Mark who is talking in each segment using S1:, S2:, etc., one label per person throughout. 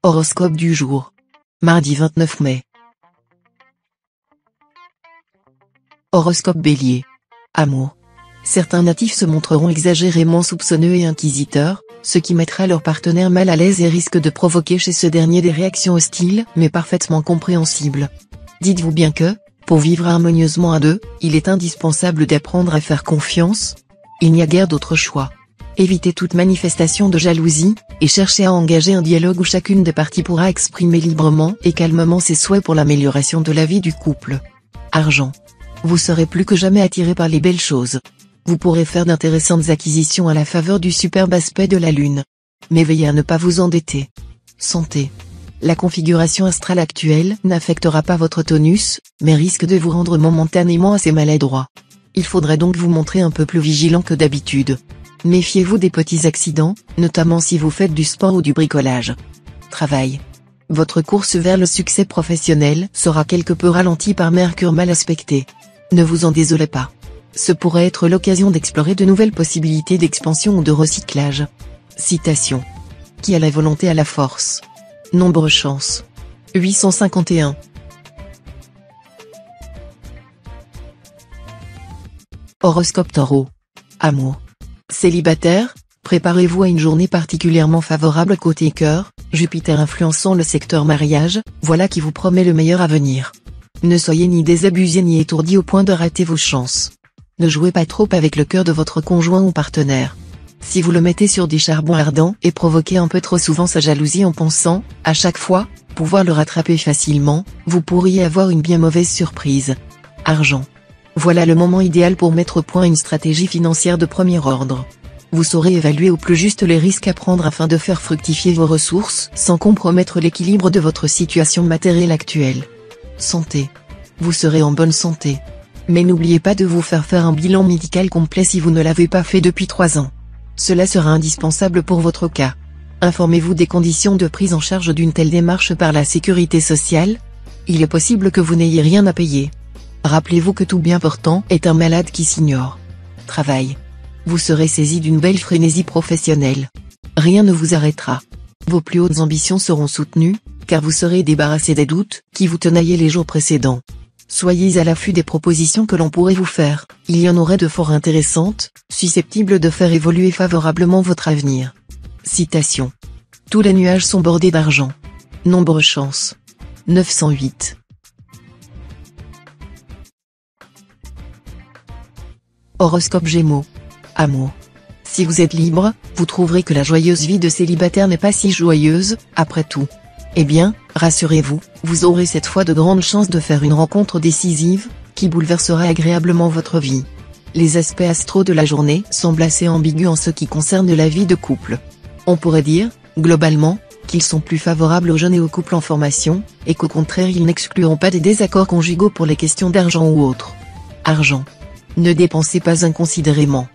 S1: Horoscope du jour. Mardi 29 mai. Horoscope Bélier. Amour. Certains natifs se montreront exagérément soupçonneux et inquisiteurs, ce qui mettra leur partenaire mal à l'aise et risque de provoquer chez ce dernier des réactions hostiles mais parfaitement compréhensibles. Dites-vous bien que, pour vivre harmonieusement à deux, il est indispensable d'apprendre à faire confiance. Il n'y a guère d'autre choix. Évitez toute manifestation de jalousie, et cherchez à engager un dialogue où chacune des parties pourra exprimer librement et calmement ses souhaits pour l'amélioration de la vie du couple. Argent. Vous serez plus que jamais attiré par les belles choses. Vous pourrez faire d'intéressantes acquisitions à la faveur du superbe aspect de la lune. Mais veillez à ne pas vous endetter. Santé. La configuration astrale actuelle n'affectera pas votre tonus, mais risque de vous rendre momentanément assez maladroit. Il faudrait donc vous montrer un peu plus vigilant que d'habitude. Méfiez-vous des petits accidents, notamment si vous faites du sport ou du bricolage. Travail. Votre course vers le succès professionnel sera quelque peu ralentie par Mercure mal aspecté. Ne vous en désolez pas. Ce pourrait être l'occasion d'explorer de nouvelles possibilités d'expansion ou de recyclage. Citation. Qui a la volonté a la force. Nombre chance. 851. Horoscope Taureau. Amour. Célibataire, préparez-vous à une journée particulièrement favorable côté cœur, Jupiter influençant le secteur mariage, voilà qui vous promet le meilleur avenir. Ne soyez ni désabusé ni étourdi au point de rater vos chances. Ne jouez pas trop avec le cœur de votre conjoint ou partenaire. Si vous le mettez sur des charbons ardents et provoquez un peu trop souvent sa jalousie en pensant, à chaque fois, pouvoir le rattraper facilement, vous pourriez avoir une bien mauvaise surprise. Argent. Voilà le moment idéal pour mettre au point une stratégie financière de premier ordre. Vous saurez évaluer au plus juste les risques à prendre afin de faire fructifier vos ressources sans compromettre l'équilibre de votre situation matérielle actuelle. Santé. Vous serez en bonne santé. Mais n'oubliez pas de vous faire un bilan médical complet si vous ne l'avez pas fait depuis 3 ans. Cela sera indispensable pour votre cas. Informez-vous des conditions de prise en charge d'une telle démarche par la sécurité sociale. Il est possible que vous n'ayez rien à payer. Rappelez-vous que tout bien portant est un malade qui s'ignore. Travail. Vous serez saisi d'une belle frénésie professionnelle. Rien ne vous arrêtera. Vos plus hautes ambitions seront soutenues, car vous serez débarrassé des doutes qui vous tenaillaient les jours précédents. Soyez à l'affût des propositions que l'on pourrait vous faire, il y en aurait de fort intéressantes, susceptibles de faire évoluer favorablement votre avenir. Citation. Tous les nuages sont bordés d'argent. Nombre chance. 908. Horoscope Gémeaux. Amour. Si vous êtes libre, vous trouverez que la joyeuse vie de célibataire n'est pas si joyeuse, après tout. Eh bien, rassurez-vous, vous aurez cette fois de grandes chances de faire une rencontre décisive, qui bouleversera agréablement votre vie. Les aspects astraux de la journée semblent assez ambigus en ce qui concerne la vie de couple. On pourrait dire, globalement, qu'ils sont plus favorables aux jeunes et aux couples en formation, et qu'au contraire ils n'excluront pas des désaccords conjugaux pour les questions d'argent ou autres. Argent. Ne dépensez pas inconsidérément.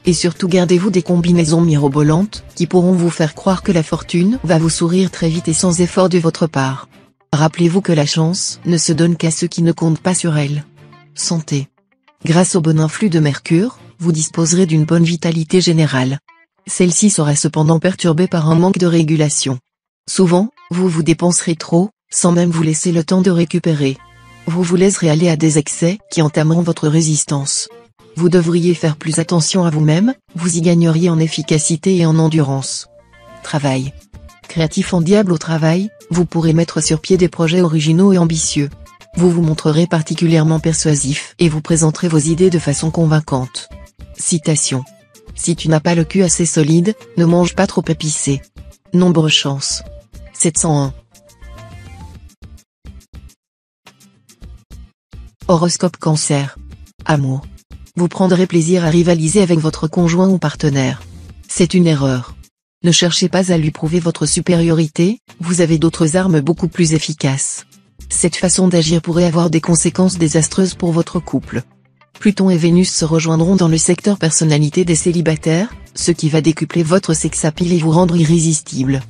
S1: Et surtout gardez-vous des combinaisons mirobolantes, qui pourront vous faire croire que la fortune va vous sourire très vite et sans effort de votre part. Rappelez-vous que la chance ne se donne qu'à ceux qui ne comptent pas sur elle. Santé. Grâce au bon influx de Mercure, vous disposerez d'une bonne vitalité générale. Celle-ci sera cependant perturbée par un manque de régulation. Souvent, vous vous dépenserez trop, sans même vous laisser le temps de récupérer. Vous vous laisserez aller à des excès qui entameront votre résistance. Vous devriez faire plus attention à vous-même, vous y gagneriez en efficacité et en endurance. Travail. Créatif en diable au travail, vous pourrez mettre sur pied des projets originaux et ambitieux. Vous vous montrerez particulièrement persuasif et vous présenterez vos idées de façon convaincante. Citation. Si tu n'as pas le cul assez solide, ne mange pas trop épicé. Nombre chance. 701. Horoscope Cancer. Amour. Vous prendrez plaisir à rivaliser avec votre conjoint ou partenaire. C'est une erreur. Ne cherchez pas à lui prouver votre supériorité, vous avez d'autres armes beaucoup plus efficaces. Cette façon d'agir pourrait avoir des conséquences désastreuses pour votre couple. Pluton et Vénus se rejoindront dans le secteur personnalité des célibataires, ce qui va décupler votre sex-appeal et vous rendre irrésistible.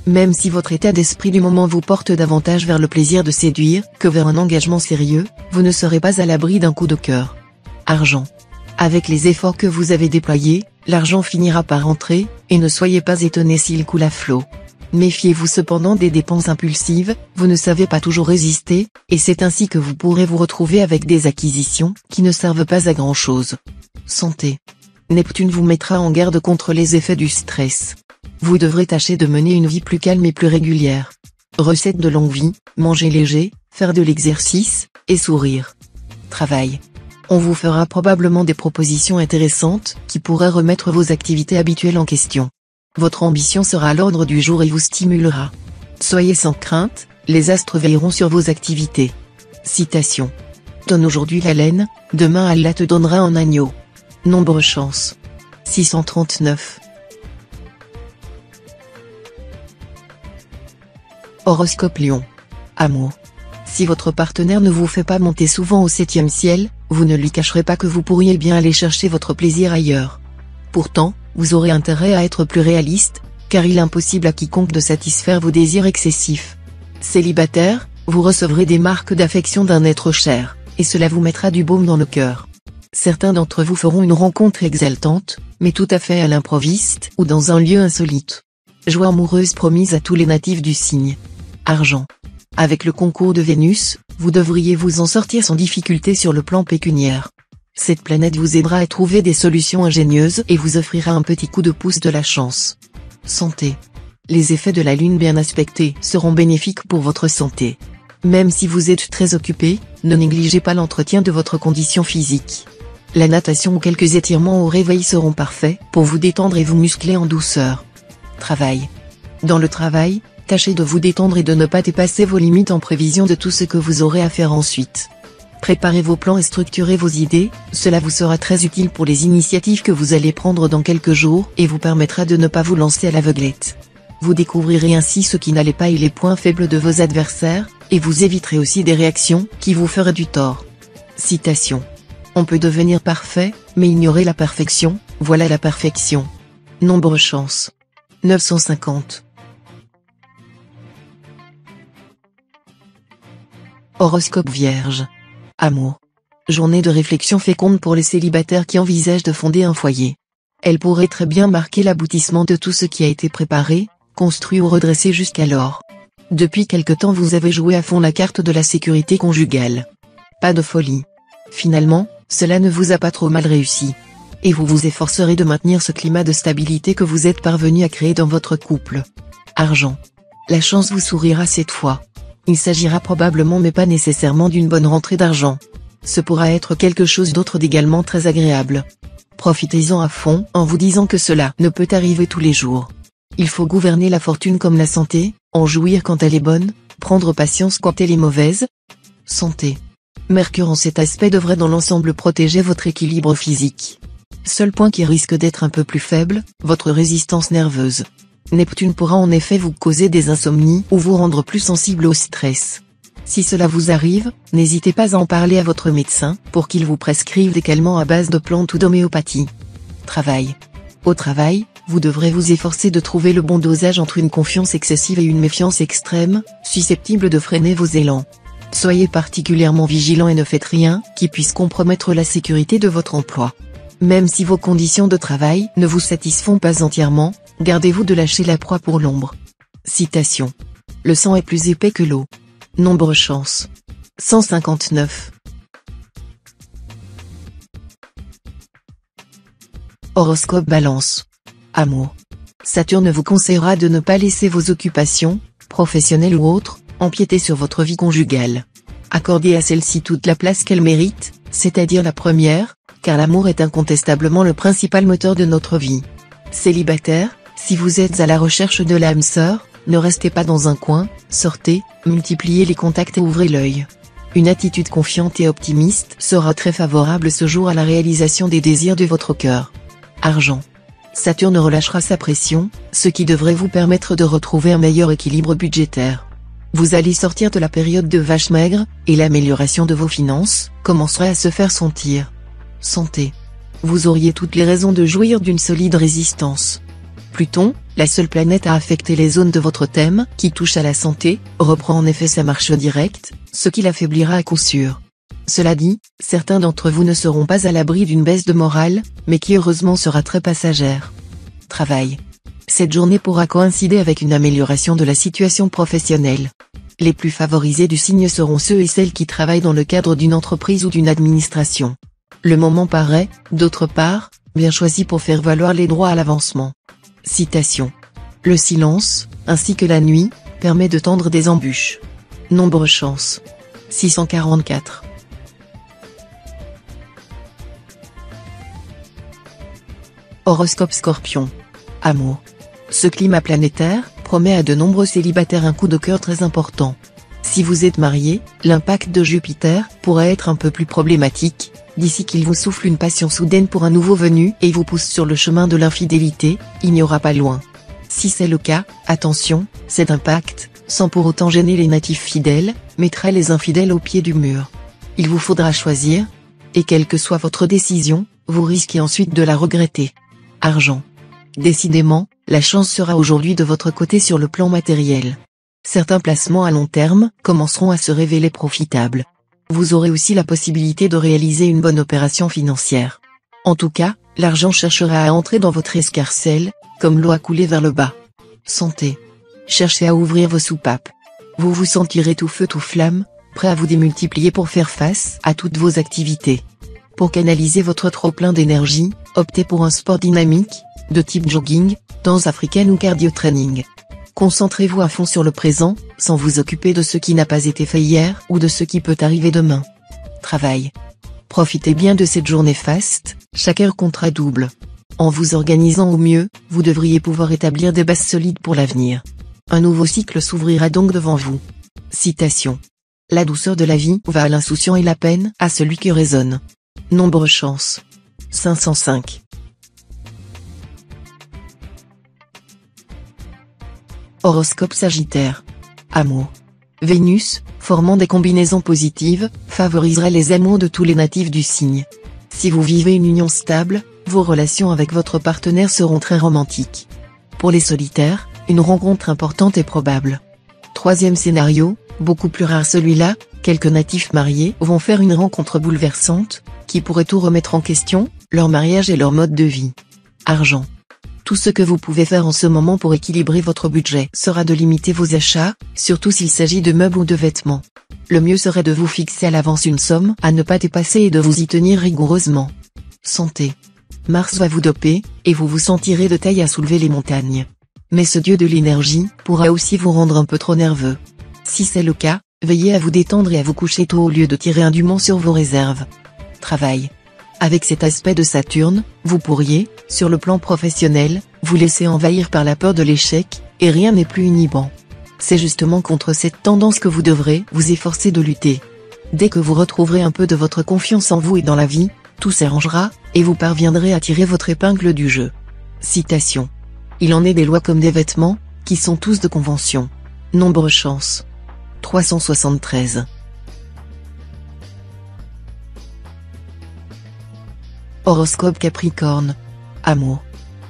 S1: Même si votre état d'esprit du moment vous porte davantage vers le plaisir de séduire que vers un engagement sérieux, vous ne serez pas à l'abri d'un coup de cœur. Argent. Avec les efforts que vous avez déployés, l'argent finira par entrer, et ne soyez pas étonné s'il coule à flot. Méfiez-vous cependant des dépenses impulsives, vous ne savez pas toujours résister, et c'est ainsi que vous pourrez vous retrouver avec des acquisitions qui ne servent pas à grand chose. Santé. Neptune vous mettra en garde contre les effets du stress. Vous devrez tâcher de mener une vie plus calme et plus régulière. Recette de longue vie, manger léger, faire de l'exercice, et sourire. Travail. On vous fera probablement des propositions intéressantes, qui pourraient remettre vos activités habituelles en question. Votre ambition sera à l'ordre du jour et vous stimulera. Soyez sans crainte, les astres veilleront sur vos activités. Citation. Donne aujourd'hui la laine, demain Allah te donnera un agneau. Nombre chance. 639. Horoscope Lion. Amour. Si votre partenaire ne vous fait pas monter souvent au 7e ciel, vous ne lui cacherez pas que vous pourriez bien aller chercher votre plaisir ailleurs. Pourtant, vous aurez intérêt à être plus réaliste, car il est impossible à quiconque de satisfaire vos désirs excessifs. Célibataire, vous recevrez des marques d'affection d'un être cher, et cela vous mettra du baume dans le cœur. Certains d'entre vous feront une rencontre exaltante, mais tout à fait à l'improviste ou dans un lieu insolite. Joie amoureuse promise à tous les natifs du signe. Argent. Avec le concours de Vénus, vous devriez vous en sortir sans difficulté sur le plan pécuniaire. Cette planète vous aidera à trouver des solutions ingénieuses et vous offrira un petit coup de pouce de la chance. Santé. Les effets de la lune bien aspectée seront bénéfiques pour votre santé. Même si vous êtes très occupé, ne négligez pas l'entretien de votre condition physique. La natation ou quelques étirements au réveil seront parfaits pour vous détendre et vous muscler en douceur. Travail. Dans le travail, tâchez de vous détendre et de ne pas dépasser vos limites en prévision de tout ce que vous aurez à faire ensuite. Préparez vos plans et structurez vos idées, cela vous sera très utile pour les initiatives que vous allez prendre dans quelques jours et vous permettra de ne pas vous lancer à l'aveuglette. Vous découvrirez ainsi ce qui n'allait pas et les points faibles de vos adversaires, et vous éviterez aussi des réactions qui vous feraient du tort. Citation. On peut devenir parfait, mais ignorer la perfection, voilà la perfection. Nombre chance. 950. Horoscope Vierge. Amour. Journée de réflexion féconde pour les célibataires qui envisagent de fonder un foyer. Elle pourrait très bien marquer l'aboutissement de tout ce qui a été préparé, construit ou redressé jusqu'alors. Depuis quelque temps vous avez joué à fond la carte de la sécurité conjugale. Pas de folie. Finalement, cela ne vous a pas trop mal réussi. Et vous vous efforcerez de maintenir ce climat de stabilité que vous êtes parvenu à créer dans votre couple. Argent. La chance vous sourira cette fois. Il s'agira probablement mais pas nécessairement d'une bonne rentrée d'argent. Ce pourra être quelque chose d'autre d'également très agréable. Profitez-en à fond en vous disant que cela ne peut arriver tous les jours. Il faut gouverner la fortune comme la santé, en jouir quand elle est bonne, prendre patience quand elle est mauvaise. Santé. Mercure en cet aspect devrait dans l'ensemble protéger votre équilibre physique. Seul point qui risque d'être un peu plus faible, votre résistance nerveuse. Neptune pourra en effet vous causer des insomnies ou vous rendre plus sensible au stress. Si cela vous arrive, n'hésitez pas à en parler à votre médecin pour qu'il vous prescrive des calmants à base de plantes ou d'homéopathie. Travail. Au travail, vous devrez vous efforcer de trouver le bon dosage entre une confiance excessive et une méfiance extrême, susceptible de freiner vos élans. Soyez particulièrement vigilant et ne faites rien qui puisse compromettre la sécurité de votre emploi. Même si vos conditions de travail ne vous satisfont pas entièrement, gardez-vous de lâcher la proie pour l'ombre. Citation. Le sang est plus épais que l'eau. Nombre chance. 159. Horoscope Balance. Amour. Saturne vous conseillera de ne pas laisser vos occupations, professionnelles ou autres, empiéter sur votre vie conjugale. Accordez à celle-ci toute la place qu'elle mérite, c'est-à-dire la première, car l'amour est incontestablement le principal moteur de notre vie. Célibataire, si vous êtes à la recherche de l'âme sœur, ne restez pas dans un coin, sortez, multipliez les contacts et ouvrez l'œil. Une attitude confiante et optimiste sera très favorable ce jour à la réalisation des désirs de votre cœur. Argent. Saturne relâchera sa pression, ce qui devrait vous permettre de retrouver un meilleur équilibre budgétaire. Vous allez sortir de la période de vache maigre, et l'amélioration de vos finances commencera à se faire sentir. Santé. Vous auriez toutes les raisons de jouir d'une solide résistance. Pluton, la seule planète à affecter les zones de votre thème qui touche à la santé, reprend en effet sa marche directe, ce qui l'affaiblira à coup sûr. Cela dit, certains d'entre vous ne seront pas à l'abri d'une baisse de morale, mais qui heureusement sera très passagère. Travail. Cette journée pourra coïncider avec une amélioration de la situation professionnelle. Les plus favorisés du signe seront ceux et celles qui travaillent dans le cadre d'une entreprise ou d'une administration. Le moment paraît, d'autre part, bien choisi pour faire valoir les droits à l'avancement. Citation. Le silence, ainsi que la nuit, permet de tendre des embûches. Nombre chance. 644. Horoscope Scorpion. Amour. Ce climat planétaire promet à de nombreux célibataires un coup de cœur très important. Si vous êtes marié, l'impact de Jupiter pourrait être un peu plus problématique, d'ici qu'il vous souffle une passion soudaine pour un nouveau venu et vous pousse sur le chemin de l'infidélité, il n'y aura pas loin. Si c'est le cas, attention, cet impact, sans pour autant gêner les natifs fidèles, mettra les infidèles au pied du mur. Il vous faudra choisir, et quelle que soit votre décision, vous risquez ensuite de la regretter. Argent. Décidément, la chance sera aujourd'hui de votre côté sur le plan matériel. Certains placements à long terme commenceront à se révéler profitables. Vous aurez aussi la possibilité de réaliser une bonne opération financière. En tout cas, l'argent cherchera à entrer dans votre escarcelle, comme l'eau à couler vers le bas. Santé. Cherchez à ouvrir vos soupapes. Vous vous sentirez tout feu tout flamme, prêt à vous démultiplier pour faire face à toutes vos activités. Pour canaliser votre trop-plein d'énergie, optez pour un sport dynamique, de type jogging, danse africaine ou cardio-training. Concentrez-vous à fond sur le présent, sans vous occuper de ce qui n'a pas été fait hier ou de ce qui peut arriver demain. Travail. Profitez bien de cette journée faste, chaque heure comptera double. En vous organisant au mieux, vous devriez pouvoir établir des bases solides pour l'avenir. Un nouveau cycle s'ouvrira donc devant vous. Citation. La douceur de la vie va à l'insouciant et la peine à celui qui raisonne. Nombre chance. 505. Horoscope Sagittaire. Amour. Vénus, formant des combinaisons positives, favorisera les amours de tous les natifs du signe. Si vous vivez une union stable, vos relations avec votre partenaire seront très romantiques. Pour les solitaires, une rencontre importante est probable. Troisième scénario, beaucoup plus rare celui-là, quelques natifs mariés vont faire une rencontre bouleversante, qui pourrait tout remettre en question, leur mariage et leur mode de vie. Argent. Tout ce que vous pouvez faire en ce moment pour équilibrer votre budget sera de limiter vos achats, surtout s'il s'agit de meubles ou de vêtements. Le mieux serait de vous fixer à l'avance une somme à ne pas dépasser et de vous y tenir rigoureusement. Santé. Mars va vous doper, et vous vous sentirez de taille à soulever les montagnes. Mais ce dieu de l'énergie pourra aussi vous rendre un peu trop nerveux. Si c'est le cas, veillez à vous détendre et à vous coucher tôt au lieu de tirer indûment sur vos réserves. Travail. Avec cet aspect de Saturne, vous pourriez, sur le plan professionnel, vous laisser envahir par la peur de l'échec, et rien n'est plus inhibant. C'est justement contre cette tendance que vous devrez vous efforcer de lutter. Dès que vous retrouverez un peu de votre confiance en vous et dans la vie, tout s'arrangera, et vous parviendrez à tirer votre épingle du jeu. Citation. Il en est des lois comme des vêtements, qui sont tous de convention. Nombre chance. 373. Horoscope Capricorne. Amour.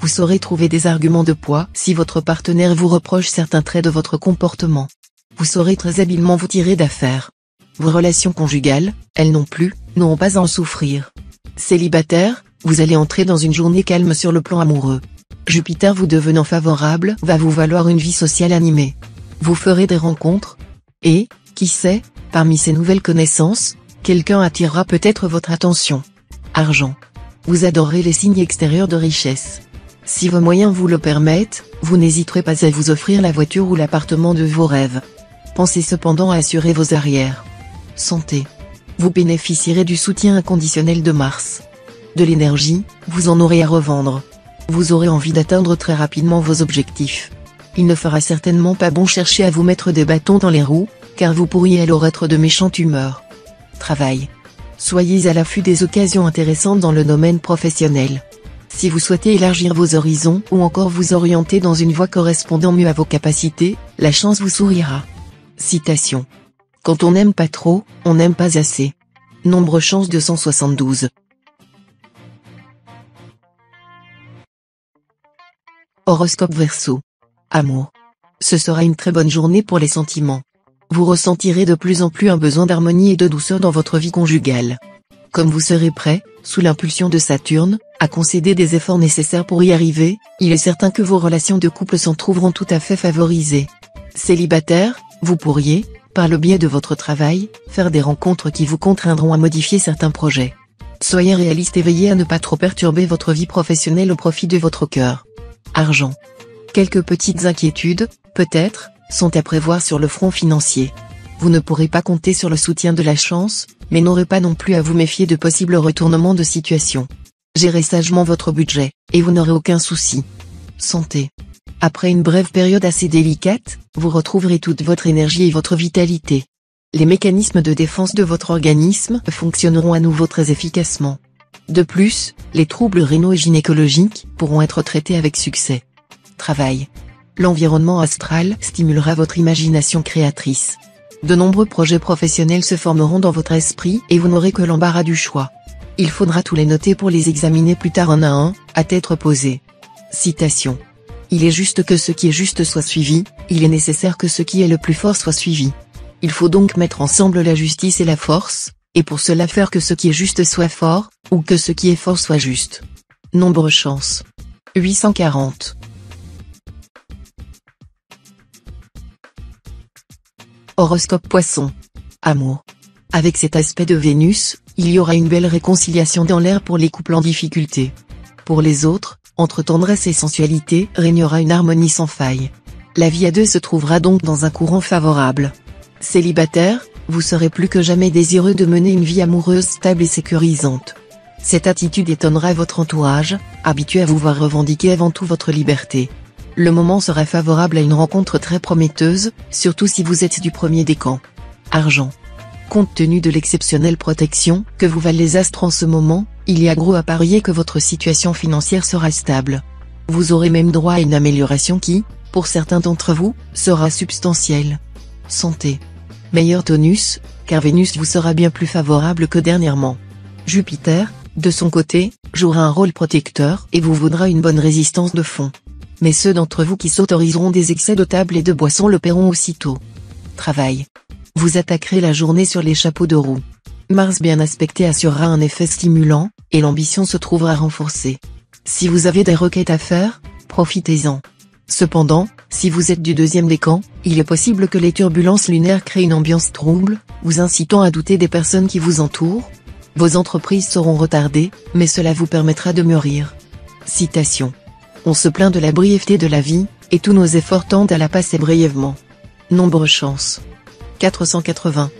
S1: Vous saurez trouver des arguments de poids si votre partenaire vous reproche certains traits de votre comportement. Vous saurez très habilement vous tirer d'affaire. Vos relations conjugales, elles non plus, n'auront pas à en souffrir. Célibataire, vous allez entrer dans une journée calme sur le plan amoureux. Jupiter vous devenant favorable va vous valoir une vie sociale animée. Vous ferez des rencontres. Et, qui sait, parmi ces nouvelles connaissances, quelqu'un attirera peut-être votre attention. Argent. Vous adorez les signes extérieurs de richesse. Si vos moyens vous le permettent, vous n'hésiterez pas à vous offrir la voiture ou l'appartement de vos rêves. Pensez cependant à assurer vos arrières. Santé. Vous bénéficierez du soutien inconditionnel de Mars. De l'énergie, vous en aurez à revendre. Vous aurez envie d'atteindre très rapidement vos objectifs. Il ne fera certainement pas bon chercher à vous mettre des bâtons dans les roues, car vous pourriez alors être de méchante humeur. Travail. Soyez à l'affût des occasions intéressantes dans le domaine professionnel. Si vous souhaitez élargir vos horizons ou encore vous orienter dans une voie correspondant mieux à vos capacités, la chance vous sourira. Citation. Quand on n'aime pas trop, on n'aime pas assez. Nombre chance 272. Horoscope Verseau. Amour. Ce sera une très bonne journée pour les sentiments. Vous ressentirez de plus en plus un besoin d'harmonie et de douceur dans votre vie conjugale. Comme vous serez prêt, sous l'impulsion de Saturne, à concéder des efforts nécessaires pour y arriver, il est certain que vos relations de couple s'en trouveront tout à fait favorisées. Célibataire, vous pourriez, par le biais de votre travail, faire des rencontres qui vous contraindront à modifier certains projets. Soyez réaliste et veillez à ne pas trop perturber votre vie professionnelle au profit de votre cœur. Argent. Quelques petites inquiétudes, peut-être, sont à prévoir sur le front financier. Vous ne pourrez pas compter sur le soutien de la chance, mais n'aurez pas non plus à vous méfier de possibles retournements de situation. Gérez sagement votre budget, et vous n'aurez aucun souci. Santé. Après une brève période assez délicate, vous retrouverez toute votre énergie et votre vitalité. Les mécanismes de défense de votre organisme fonctionneront à nouveau très efficacement. De plus, les troubles rénaux et gynécologiques pourront être traités avec succès. Travail. L'environnement astral stimulera votre imagination créatrice. De nombreux projets professionnels se formeront dans votre esprit et vous n'aurez que l'embarras du choix. Il faudra tous les noter pour les examiner plus tard un à un, à tête reposée. Citation. Il est juste que ce qui est juste soit suivi, il est nécessaire que ce qui est le plus fort soit suivi. Il faut donc mettre ensemble la justice et la force, et pour cela faire que ce qui est juste soit fort, ou que ce qui est fort soit juste. Nombre chance. 840. Horoscope Poisson. Amour. Avec cet aspect de Vénus, il y aura une belle réconciliation dans l'air pour les couples en difficulté. Pour les autres, entre tendresse et sensualité régnera une harmonie sans faille. La vie à deux se trouvera donc dans un courant favorable. Célibataire, vous serez plus que jamais désireux de mener une vie amoureuse stable et sécurisante. Cette attitude étonnera votre entourage, habitué à vous voir revendiquer avant tout votre liberté. Le moment sera favorable à une rencontre très prometteuse, surtout si vous êtes du premier décan. Argent. Compte tenu de l'exceptionnelle protection que vous valent les astres en ce moment, il y a gros à parier que votre situation financière sera stable. Vous aurez même droit à une amélioration qui, pour certains d'entre vous, sera substantielle. Santé. Meilleur tonus, car Vénus vous sera bien plus favorable que dernièrement. Jupiter, de son côté, jouera un rôle protecteur et vous vaudra une bonne résistance de fond. Mais ceux d'entre vous qui s'autoriseront des excès de table et de boisson le paieront aussitôt. Travail. Vous attaquerez la journée sur les chapeaux de roue. Mars bien aspecté assurera un effet stimulant, et l'ambition se trouvera renforcée. Si vous avez des requêtes à faire, profitez-en. Cependant, si vous êtes du deuxième décan, il est possible que les turbulences lunaires créent une ambiance trouble, vous incitant à douter des personnes qui vous entourent. Vos entreprises seront retardées, mais cela vous permettra de mûrir. Citation. On se plaint de la brièveté de la vie, et tous nos efforts tendent à la passer brièvement. Nombre chance. 480.